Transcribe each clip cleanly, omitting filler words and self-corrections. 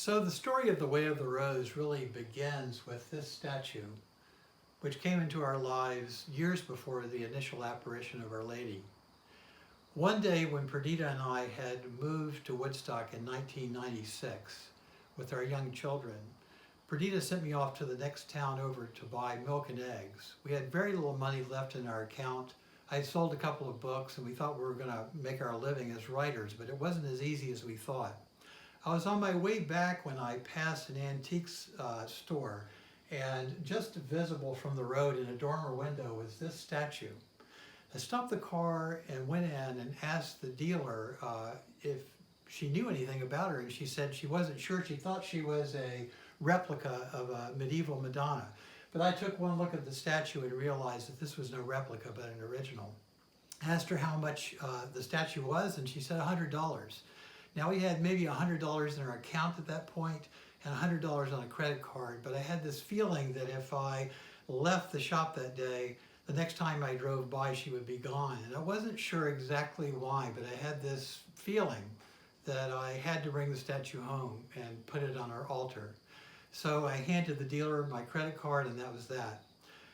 So the story of the Way of the Rose really begins with this statue, which came into our lives years before the initial apparition of Our Lady. One day when Perdita and I had moved to Woodstock in 1996 with our young children, Perdita sent me off to the next town over to buy milk and eggs. We had very little money left in our account. I had sold a couple of books and we thought we were going to make our living as writers, but it wasn't as easy as we thought. I was on my way back when I passed an antiques store, and just visible from the road in a dormer window was this statue. I stopped the car and went in and asked the dealer if she knew anything about her, and she said she wasn't sure. She thought she was a replica of a medieval Madonna. But I took one look at the statue and realized that this was no replica but an original. I asked her how much the statue was, and she said $100. Now we had maybe $100 in our account at that point and $100 on a credit card, but I had this feeling that if I left the shop that day, the next time I drove by she would be gone. And I wasn't sure exactly why, but I had this feeling that I had to bring the statue home and put it on our altar. So I handed the dealer my credit card, and that was that.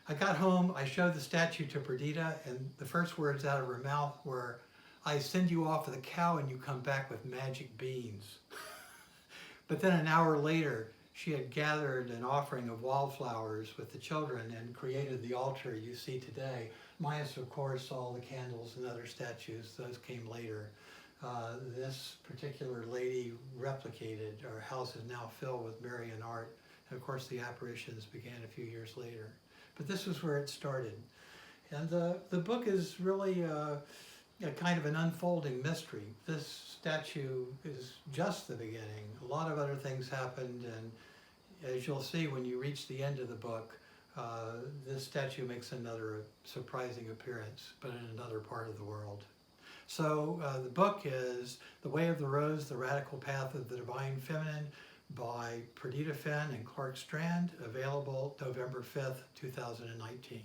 I got home, I showed the statue to Perdita, and the first words out of her mouth were, "I send you off with a cow and you come back with magic beans." But then an hour later, she had gathered an offering of wildflowers with the children and created the altar you see today. Minus, of course, all the candles and other statues. Those came later. This particular lady replicated. Our house is now filled with Marian art. And of course, the apparitions began a few years later. But this was where it started. And the book is really a kind of an unfolding mystery. This statue is just the beginning. A lot of other things happened, and as you'll see when you reach the end of the book, this statue makes another surprising appearance, but in another part of the world. So the book is The Way of the Rose, The Radical Path of the Divine Feminine by Perdita and Clark Strand, available November 5th, 2019.